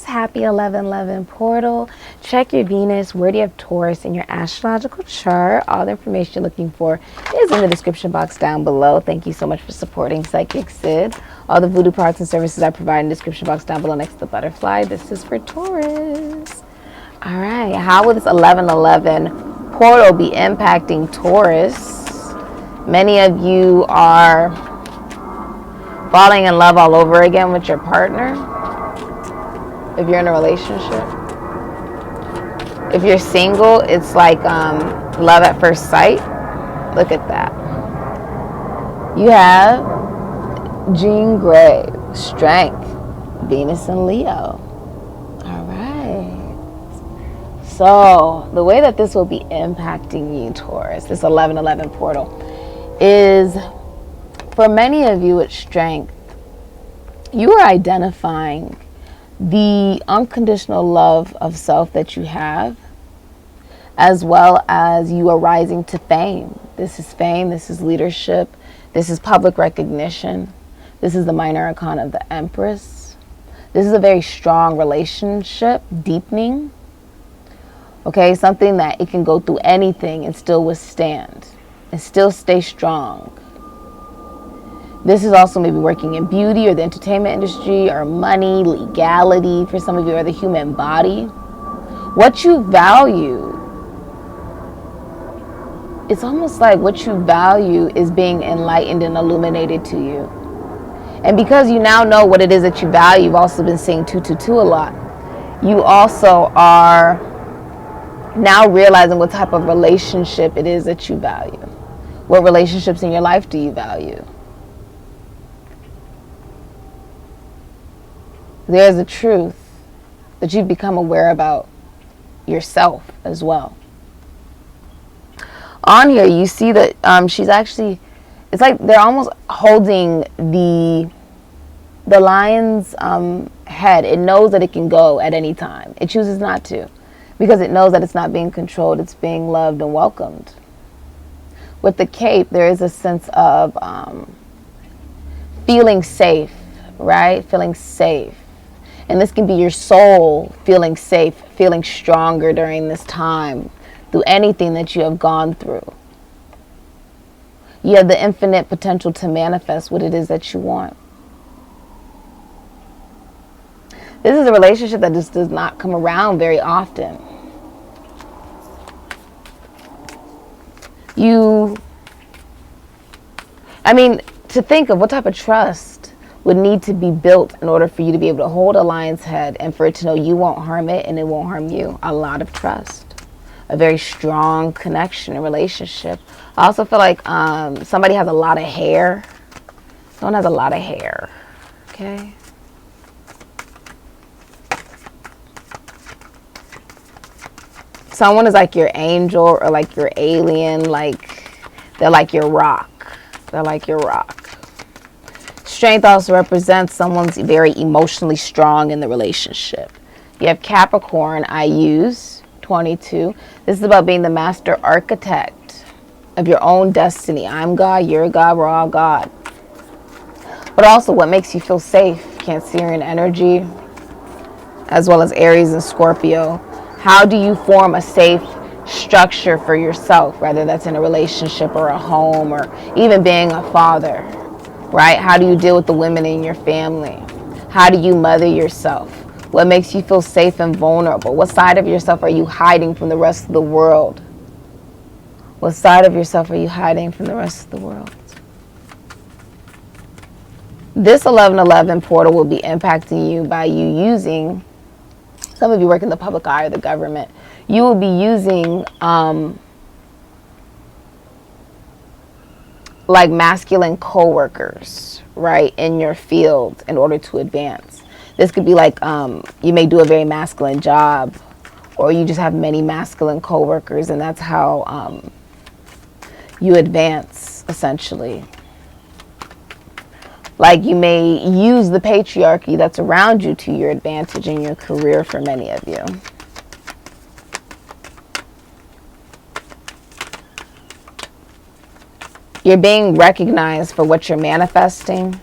happy 11/11 portal. Check your Venus. Where do you have Taurus in your astrological chart? All the information you're looking for is in the description box down below. Thank you so much for supporting Sikiksyd. All the voodoo products and services I provide in the description box down below next to the butterfly. This is for Taurus. All right, how will this 11/11 portal be impacting Taurus? Many of you are falling in love all over again with your partner. If you're in a relationship. If you're single, it's like love at first sight. Look at that. You have Jean Grey, Strength, Venus and Leo. All right. So the way that this will be impacting you, Taurus, this 11/11 portal, is for many of you at Strength, you are identifying the unconditional love of self that you have, as well as you are rising to fame. This is fame, this is leadership, this is public recognition, this is the minor arcana of the Empress. This is a very strong relationship, deepening. Okay, something that it can go through anything and still withstand and still stay strong. This is also maybe working in beauty or the entertainment industry or money, legality for some of you, or the human body. What you value, it's almost like what you value is being enlightened and illuminated to you. And because you now know what it is that you value, you've also been seeing 222 a lot. You also are now realizing what type of relationship it is that you value. What relationships in your life do you value? There's a truth that you've become aware about yourself as well. On here, you see that she's actually, it's like they're almost holding the lion's head. It knows that it can go at any time. It chooses not to because it knows that it's not being controlled. It's being loved and welcomed. With the cape, there is a sense of feeling safe, right? Feeling safe. And this can be your soul feeling safe, feeling stronger during this time through anything that you have gone through. You have the infinite potential to manifest what it is that you want. This is a relationship that just does not come around very often. To think of what type of trust would need to be built in order for you to be able to hold a lion's head and for it to know you won't harm it and it won't harm you. A lot of trust. A very strong connection and relationship. I also feel like somebody has a lot of hair. Someone has a lot of hair. Okay? Someone is like your angel or like your alien. Like they're like your rock. They're like your rock. Strength also represents someone's very emotionally strong in the relationship. You have Capricorn, I use 22. This is about being the master architect of your own destiny. I'm God, you're God, we're all God. But also what makes you feel safe, Cancerian energy, as well as Aries and Scorpio. How do you form a safe structure for yourself, whether that's in a relationship or a home or even being a father? Right? How do you deal with the women in your family? How do you mother yourself? What makes you feel safe and vulnerable? What side of yourself are you hiding from the rest of the world? What side of yourself are you hiding from the rest of the world? This 11/11 portal will be impacting you by you using, some of you work in the public eye or the government, you will be using like masculine co-workers, right, in your field in order to advance. This could be like you may do a very masculine job, or you just have many masculine co-workers, and that's how you advance, essentially. Like you may use the patriarchy that's around you to your advantage in your career for many of you. You're being recognized for what you're manifesting.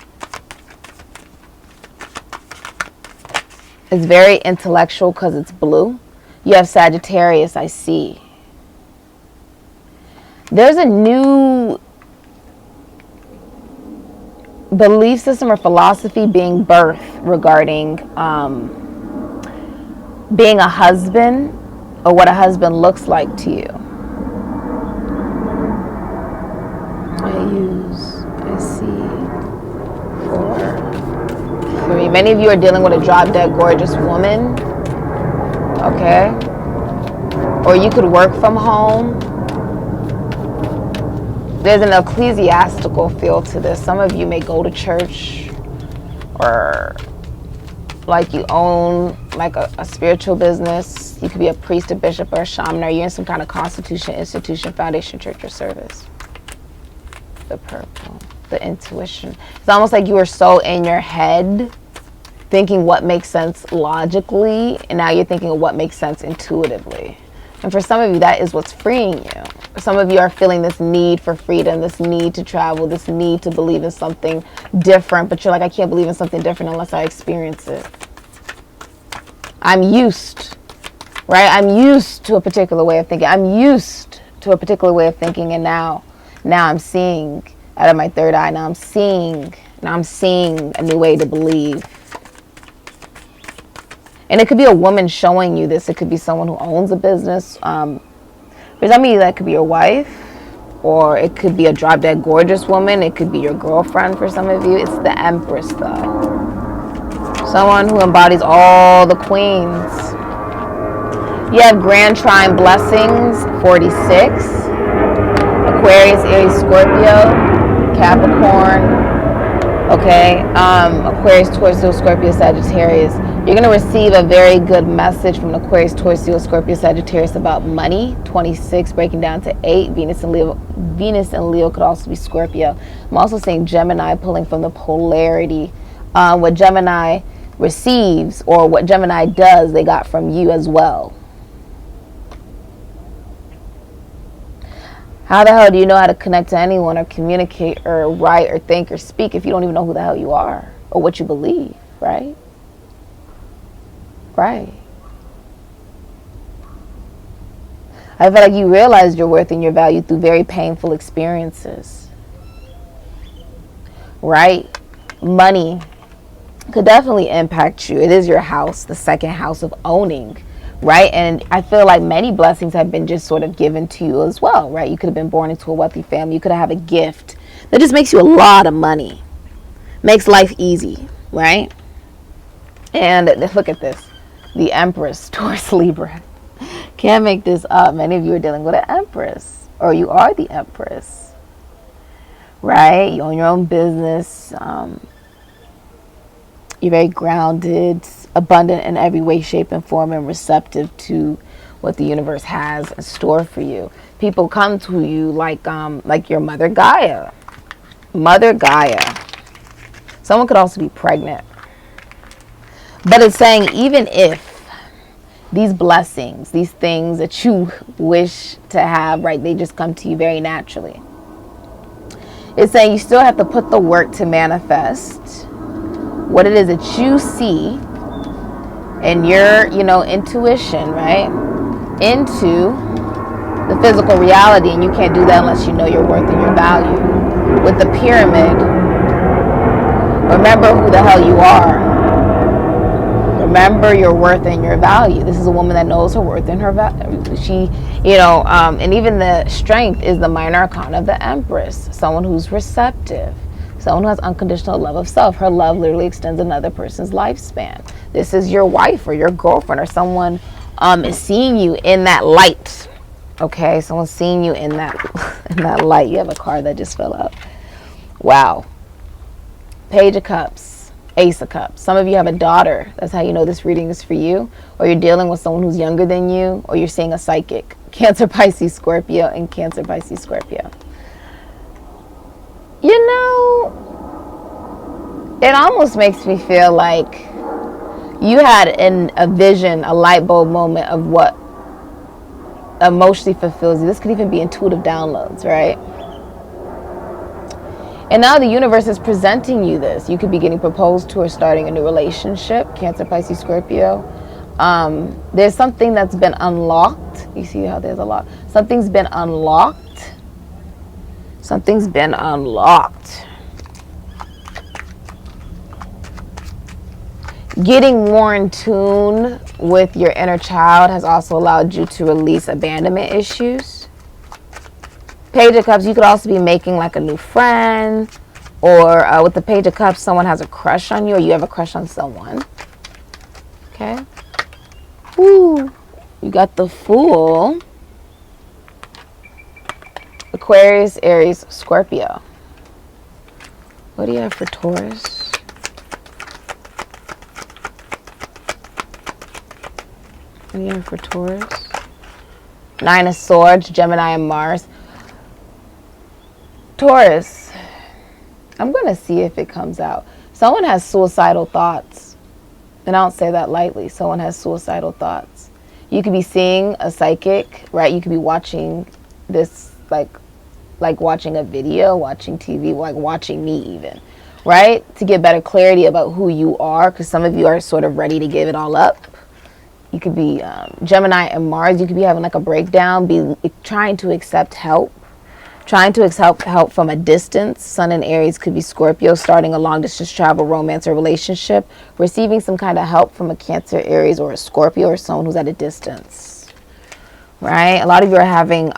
It's very intellectual because it's blue. You have Sagittarius, I see. There's a new belief system or philosophy being birthed regarding being a husband, or what a husband looks like to you. I see 4, 3. Many of you are dealing with a drop dead gorgeous woman. Okay. Or you could work from home. There's an ecclesiastical feel to this. Some of you may go to church, or like you own like a spiritual business. You could be a priest, a bishop, or a shaman, or you're in some kind of constitution, institution, foundation, church, or service. The purple, the intuition. It's almost like you were so in your head thinking what makes sense logically, and now you're thinking of what makes sense intuitively. And for some of you, that is what's freeing you. Some of you are feeling this need for freedom, this need to travel, this need to believe in something different, but you're like, I can't believe in something different unless I experience it. I'm used, right? I'm used to a particular way of thinking. I'm used to a particular way of thinking, and now I'm seeing out of my third eye. Now I'm seeing a new way to believe. And it could be a woman showing you this. It could be someone who owns a business. For some of you, that could be your wife, or it could be a drop dead gorgeous woman. It could be your girlfriend for some of you. It's the Empress, though. Someone who embodies all the queens. You have Grand Trine blessings, 46. Aquarius, Aries, Scorpio, Capricorn. Okay, Aquarius, Taurus, Scorpio, Sagittarius. You're going to receive a very good message from Aquarius, Taurus, Scorpio, Sagittarius about money. 26 breaking down to 8. Venus and Leo could also be Scorpio. I'm also seeing Gemini pulling from the polarity. What Gemini receives, or what Gemini does, they got from you as well. How the hell do you know how to connect to anyone, or communicate, or write, or think, or speak if you don't even know who the hell you are or what you believe, right? Right. I feel like you realized your worth and your value through very painful experiences. Right? Money could definitely impact you. It is your house, the second house of owning. Right? And I feel like many blessings have been just sort of given to you as well, right? You could have been born into a wealthy family. You could have a gift that just makes you a lot of money. Makes life easy, right? And look at this. The Empress, Taurus, Libra. Can't make this up. Many of you are dealing with an Empress, or you are the Empress, right? You own your own business. You're very grounded, abundant in every way, shape, and form, and receptive to what the universe has in store for you. People come to you like your mother Gaia. Mother Gaia. Someone could also be pregnant. But it's saying, even if these blessings, these things that you wish to have, right, they just come to you very naturally. It's saying you still have to put the work to manifest what it is that you see in your, intuition, right, into the physical reality. And you can't do that unless you know your worth and your value. With the pyramid, remember who the hell you are. Remember your worth and your value. This is a woman that knows her worth and her value. She, and even the strength is the minor arcana of the Empress. Someone who's receptive. Someone who has unconditional love of self. Her love literally extends another person's lifespan. This is your wife or your girlfriend, or someone is seeing you in that light. Okay, someone's seeing you in that light. You have a card that just fell out. Wow. Page of Cups, Ace of Cups. Some of you have a daughter. That's how you know this reading is for you. Or you're dealing with someone who's younger than you, or you're seeing a psychic. Cancer, Pisces, Scorpio, and Cancer, Pisces, Scorpio. It almost makes me feel like you had a vision, a light bulb moment of what emotionally fulfills you. This could even be intuitive downloads, right? And now the universe is presenting you this. You could be getting proposed to or starting a new relationship. Cancer, Pisces, Scorpio. There's something that's been unlocked. You see how there's a lot. Something's been unlocked. Something's been unlocked. Getting more in tune with your inner child has also allowed you to release abandonment issues. Page of Cups, you could also be making like a new friend, or with the Page of Cups, someone has a crush on you, or you have a crush on someone. Okay. Woo. You got the Fool. Aquarius, Aries, Scorpio. What do you have for Taurus? What do you have for Taurus? Nine of Swords, Gemini, and Mars. Taurus, I'm going to see if it comes out. Someone has suicidal thoughts. And I don't say that lightly. Someone has suicidal thoughts. You could be seeing a psychic, right? You could be watching this, like watching a video, watching TV, like watching me even, right? To get better clarity about who you are, because some of you are sort of ready to give it all up. You could be Gemini and Mars. You could be having like a breakdown, be trying to accept help. Trying to accept help from a distance. Sun and Aries could be Scorpio, starting a long-distance travel, romance, or relationship. Receiving some kind of help from a Cancer, Aries, or a Scorpio, or someone who's at a distance. Right? A lot of you are having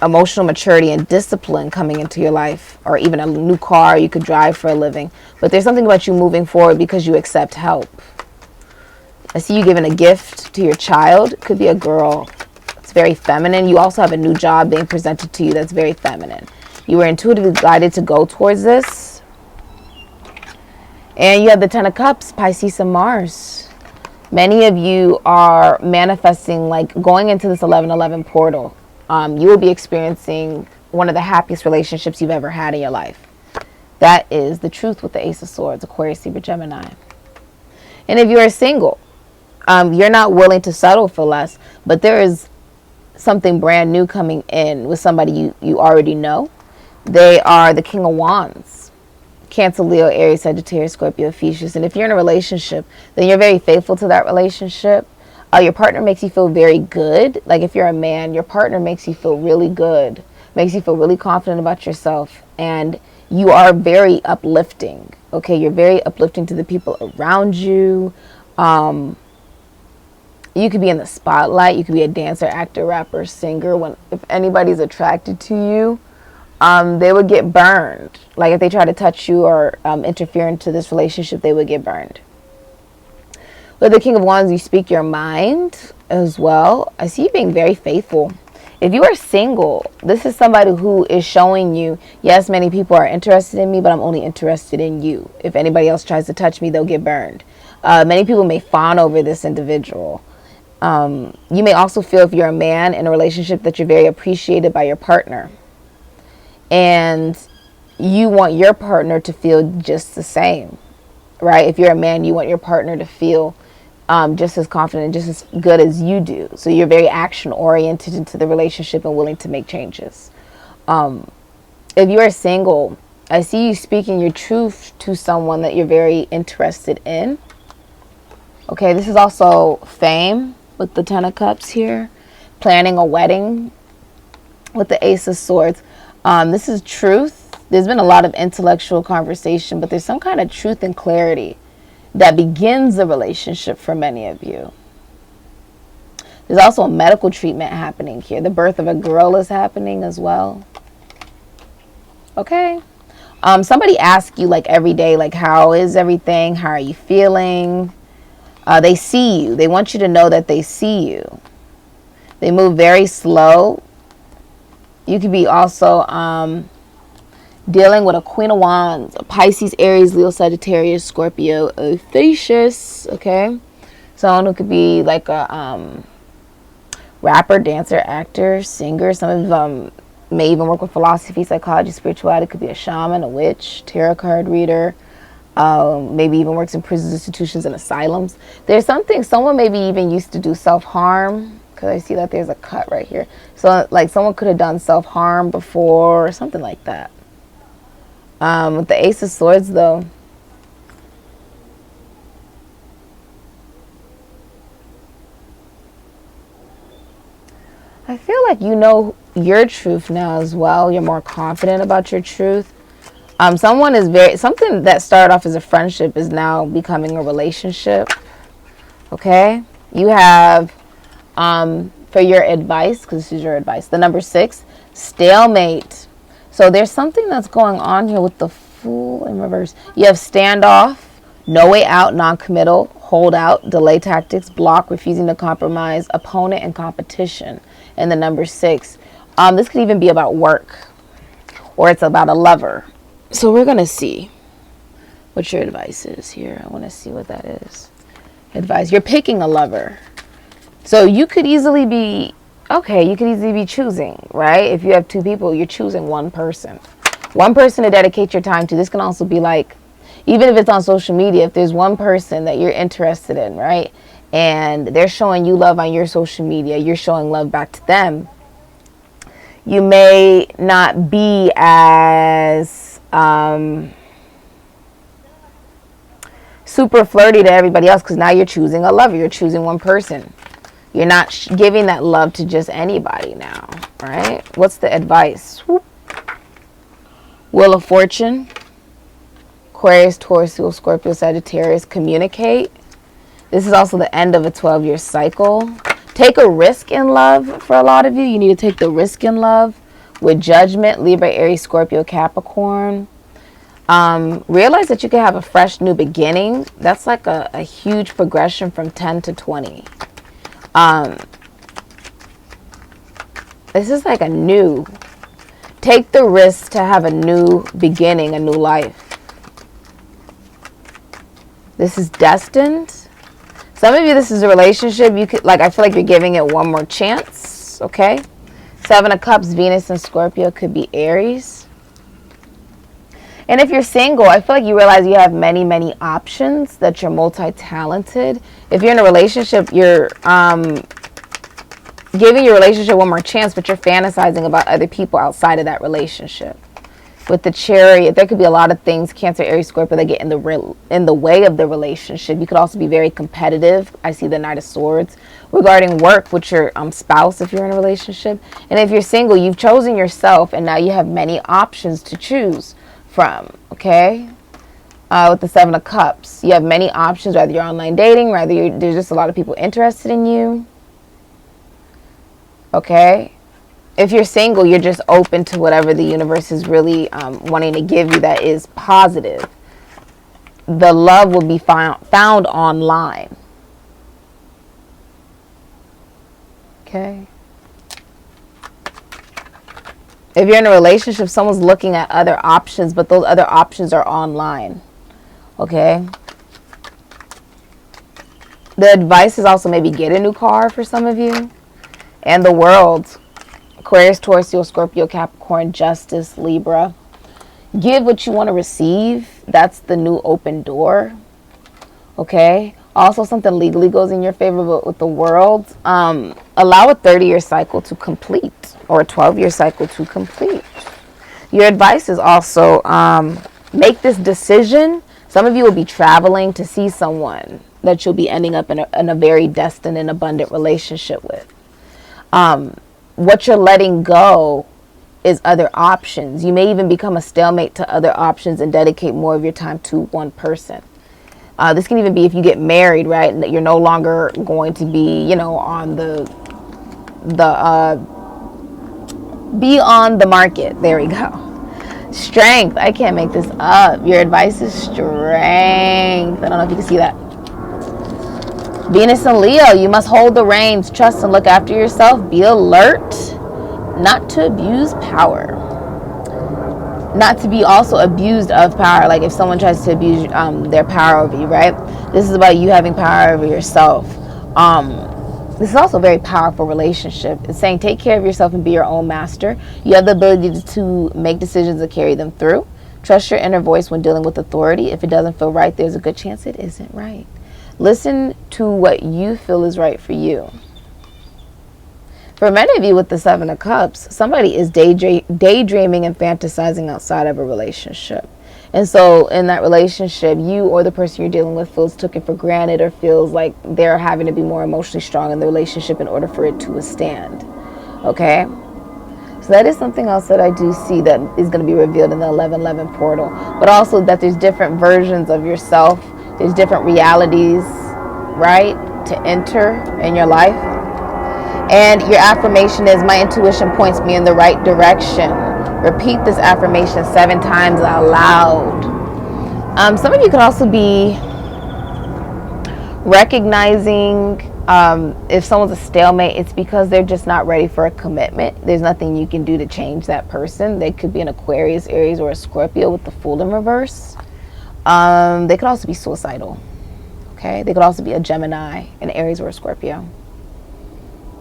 emotional maturity and discipline coming into your life, or even a new car you could drive for a living. But there's something about you moving forward because you accept help. I see you giving a gift to your child. Could be a girl. It's very feminine. You also have a new job being presented to you that's very feminine. You were intuitively guided to go towards this. And you have the Ten of Cups, Pisces and Mars. Many of you are manifesting, like going into this 11/11 portal. You will be experiencing one of the happiest relationships you've ever had in your life. That is the truth with the Ace of Swords, Aquarius, Libra, Gemini. And if you are single, you're not willing to settle for less, but there is something brand new coming in with somebody you already know. They are the King of Wands. Cancer, Leo, Aries, Sagittarius, Scorpio, Ephesians. And if you're in a relationship, then you're very faithful to that relationship. Your partner makes you feel very good. Like if you're a man, your partner makes you feel really good, makes you feel really confident about yourself. And you are very uplifting. Okay, you're very uplifting to the people around you. You could be in the spotlight. You could be a dancer, actor, rapper, singer. If anybody's attracted to you, they would get burned. Like if they try to touch you or interfere into this relationship, they would get burned. With the King of Wands, you speak your mind as well. I see you being very faithful. If you are single, this is somebody who is showing you, yes, many people are interested in me, but I'm only interested in you. If anybody else tries to touch me, they'll get burned. Many people may fawn over this individual. You may also feel, if you're a man in a relationship, that you're very appreciated by your partner. And you want your partner to feel just the same, right? If you're a man, you want your partner to feel just as confident, just as good as you do. So you're very action-oriented into the relationship and willing to make changes. If you are single, I see you speaking your truth to someone that you're very interested in. Okay, this is also fame with the Ten of Cups here. Planning a wedding with the Ace of Swords. This is truth. There's been a lot of intellectual conversation, but there's some kind of truth and clarity that begins a relationship for many of you. There's also a medical treatment happening here. The birth of a girl is happening as well. Okay. Somebody asks you like every day, like, how is everything? How are you feeling? They see you. They want you to know that they see you. They move very slow. You could be also dealing with a Queen of Wands, a Pisces, Aries, Leo, Sagittarius, Scorpio, Ephesians, okay? Someone who could be like a rapper, dancer, actor, singer. Some of them may even work with philosophy, psychology, spirituality. It could be a shaman, a witch, tarot card reader. Maybe even works in prisons, institutions, and asylums. There's something, someone maybe even used to do self-harm, because I see that there's a cut right here. So like someone could have done self-harm before or something like that. With the Ace of Swords, though, I feel like you know your truth now as well. You're more confident about your truth. Someone is something that started off as a friendship is now becoming a relationship. Okay? You have, for your advice, because this is your advice, the number 6, stalemate. So there's something that's going on here with the Fool in reverse. You have standoff, no way out, non-committal, hold out, delay tactics, block, refusing to compromise, opponent, and competition. And the number 6. This could even be about work, or it's about a lover. So we're going to see what your advice is here. I want to see what that is. Advice. You're picking a lover. So you could easily be, okay, you could easily be choosing, right? If you have 2 people, you're choosing one person. One person to dedicate your time to. This can also be like, even if it's on social media, if there's one person that you're interested in, right? And they're showing you love on your social media, you're showing love back to them. You may not be as super flirty to everybody else because now you're choosing a lover. You're choosing one person. You're not giving that love to just anybody now, right? What's the advice? Whoop. Wheel of Fortune. Aquarius, Taurus, Scorpio, Sagittarius. Communicate. This is also the end of a 12-year cycle. Take a risk in love for a lot of you. You need to take the risk in love with Judgment, Libra, Aries, Scorpio, Capricorn. Realize that you can have a fresh new beginning. That's like a huge progression from 10 to 20. This is like a new. Take the risk to have a new beginning, a new life. This is destined. Some of you, this is a relationship. You could, like, I feel like you're giving it one more chance. Okay. 7 of Cups, Venus and Scorpio could be Aries. And if you're single, I feel like you realize you have many, many options, that you're multi-talented. If you're in a relationship, you're giving your relationship one more chance, but you're fantasizing about other people outside of that relationship. With the Chariot, there could be a lot of things, Cancer, Aries, Scorpio, that get in the way of the relationship. You could also be very competitive. I see the Knight of Swords. Regarding work with your spouse, if you're in a relationship. And if you're single, you've chosen yourself, and now you have many options to choose from, okay? With the 7 of Cups, you have many options, whether you're online dating, whether there's just a lot of people interested in you, okay? If you're single, you're just open to whatever the universe is really wanting to give you that is positive. The love will be found online. Okay. If you're in a relationship, someone's looking at other options, but those other options are online. Okay. The advice is also maybe get a new car for some of you. And the World. Aquarius, Taurus, Scorpio, Capricorn, Justice, Libra. Give what you want to receive. That's the new open door. Okay. Also, something legally goes in your favor, but with the World, allow a 30-year cycle to complete, or a 12-year cycle to complete. Your advice is also make this decision. Some of you will be traveling to see someone that you'll be ending up in a very destined and abundant relationship with. What you're letting go is other options. You may even become a stalemate to other options and dedicate more of your time to one person. This can even be if you get married, right? And that you're no longer going to be, you know, on be on the market. There we go. Strength. I can't make this up. Your advice is strength. I don't know if you can see that. Venus and Leo, you must hold the reins, trust and look after yourself. Be alert not to abuse power. Not to be also abused of power. Like if someone tries to abuse their power over you, right? This is about you having power over yourself. This is also a very powerful relationship. It's saying take care of yourself and be your own master. You have the ability to make decisions and carry them through. Trust your inner voice when dealing with authority. If it doesn't feel right, there's a good chance it isn't right. Listen to what you feel is right for you. For many of you with the Seven of Cups, somebody is daydreaming and fantasizing outside of a relationship. And so in that relationship, you or the person you're dealing with feels taken for granted, or feels like they're having to be more emotionally strong in the relationship in order for it to withstand. Okay? So that is something else that I do see that is going to be revealed in the 1111 portal. But also that there's different versions of yourself. There's different realities, right, to enter in your life. And your affirmation is, my intuition points me in the right direction. Repeat this affirmation 7 times out loud. Some of you could also be recognizing if someone's a stalemate, it's because they're just not ready for a commitment. There's nothing you can do to change that person. They could be an Aquarius, Aries, or a Scorpio with the Fool in reverse. They could also be suicidal. Okay, they could also be a Gemini, an Aries, or a Scorpio.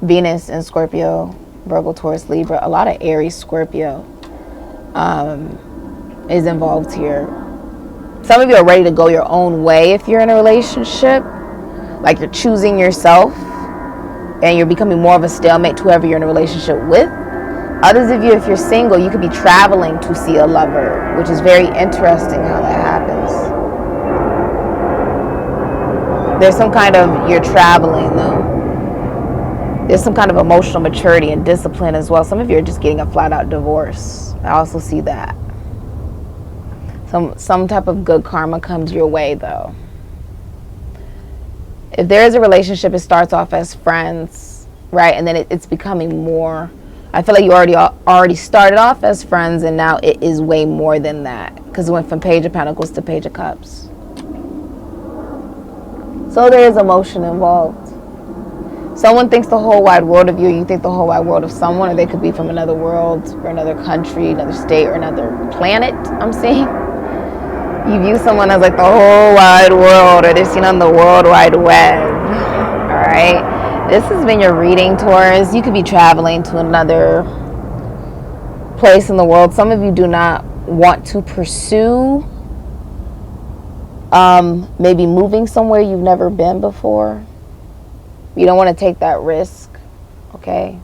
Venus in Scorpio, Virgo, Taurus, Libra. A lot of Aries, Scorpio is involved here. Some of you are ready to go your own way if you're in a relationship. Like you're choosing yourself and you're becoming more of a stalemate to whoever you're in a relationship with. Others of you, if you're single, you could be traveling to see a lover, which is very interesting how that happens. There's some kind of, you're traveling though. There's some kind of emotional maturity and discipline as well. Some of you are just getting a flat out divorce. I also see that. Some type of good karma comes your way though. If there is a relationship, it starts off as friends, right? And then it's becoming more. I feel like you already started off as friends, and now it is way more than that, because it went from Page of Pentacles to Page of Cups. So there is emotion involved. Someone thinks the whole wide world of you, you think the whole wide world of someone, or they could be from another world, or another country, another state, or another planet, I'm seeing. You view someone as like the whole wide world, or they're seen on the World Wide Web. Alright? This has been your reading, Taurus. You could be traveling to another place in the world. Some of you do not want to pursue maybe moving somewhere you've never been before. You don't want to take that risk. Okay?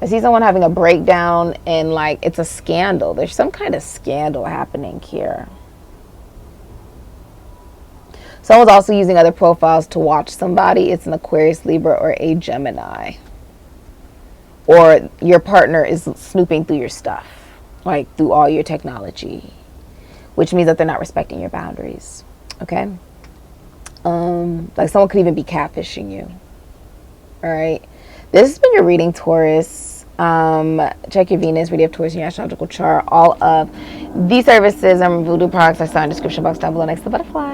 I see someone having a breakdown and like it's a scandal. There's some kind of scandal happening here. Someone's also using other profiles to watch somebody. It's an Aquarius, Libra, or a Gemini. Or your partner is snooping through your stuff, like through all your technology, which means that they're not respecting your boundaries. Okay? Like someone could even be catfishing you. All right? This has been your reading, Taurus. Check your Venus, read your Taurus in your astrological chart. All of these services and VOODOO products I saw in the description box down below next to the butterfly.